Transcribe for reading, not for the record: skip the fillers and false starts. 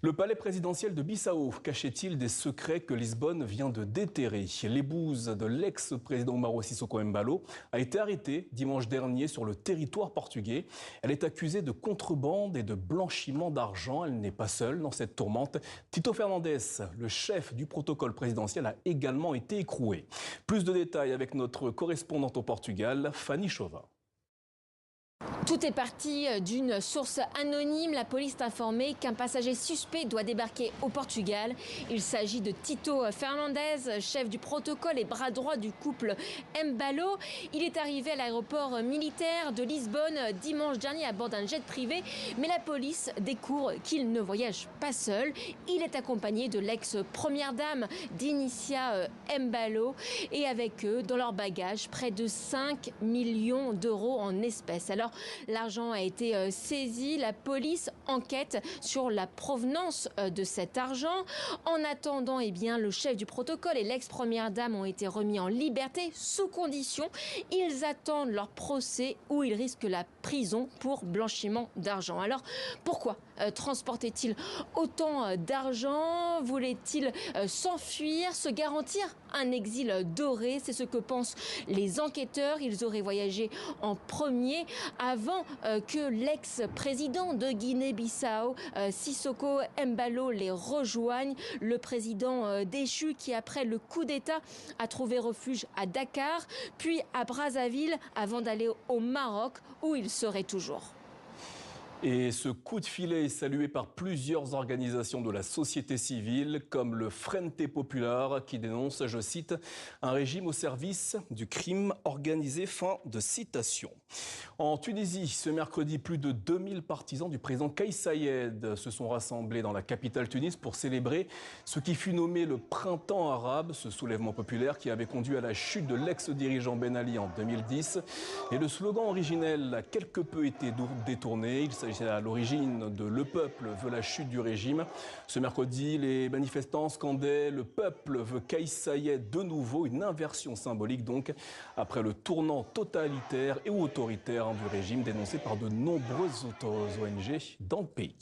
Le palais présidentiel de Bissau cachait-il des secrets que Lisbonne vient de déterrer? L'épouse de l'ex-président Umaro Sissoko Embalo a été arrêtée dimanche dernier sur le territoire portugais. Elle est accusée de contrebande et de blanchiment d'argent. Elle n'est pas seule dans cette tourmente. Tito Fernandes, le chef du protocole présidentiel, a également été écroué. Plus de détails avec notre correspondante au Portugal, Fanny Chauvin. Tout est parti d'une source anonyme. La police est informée qu'un passager suspect doit débarquer au Portugal. Il s'agit de Tito Fernandes, chef du protocole et bras droit du couple Embalo. Il est arrivé à l'aéroport militaire de Lisbonne dimanche dernier à bord d'un jet privé. Mais la police découvre qu'il ne voyage pas seul. Il est accompagné de l'ex-première dame d'Inicia Embalo. Et avec eux, dans leur bagage, près de 5 millions d'euros en espèces. Alors, l'argent a été saisi. La police enquête sur la provenance de cet argent. En attendant, le chef du protocole et l'ex-première dame ont été remis en liberté sous condition. Ils attendent leur procès où ils risquent la prison pour blanchiment d'argent. Alors, pourquoi transportait-il autant d'argent? Voulait-il s'enfuir, se garantir un exil doré? C'est ce que pensent les enquêteurs. Ils auraient voyagé en premier avant que l'ex-président de Guinée-Bissau, Sissoko Embalo, les rejoigne. Le président déchu qui, après le coup d'État, a trouvé refuge à Dakar, puis à Brazzaville, avant d'aller au Maroc, où il serait toujours. Et ce coup de filet est salué par plusieurs organisations de la société civile, comme le Frente Popular, qui dénonce, je cite, un régime au service du crime organisé. Fin de citation. En Tunisie, ce mercredi, plus de 2000 partisans du président Kais Saied se sont rassemblés dans la capitale Tunis pour célébrer ce qui fut nommé le printemps arabe, ce soulèvement populaire qui avait conduit à la chute de l'ex-dirigeant Ben Ali en 2010. Et le slogan originel a quelque peu été détourné. Il s'agissait à l'origine de Le peuple veut la chute du régime. Ce mercredi, les manifestants scandaient Le peuple veut Kais Saied de nouveau, une inversion symbolique donc, après le tournant totalitaire et autoritaire du régime dénoncé par de nombreuses ONG dans le pays.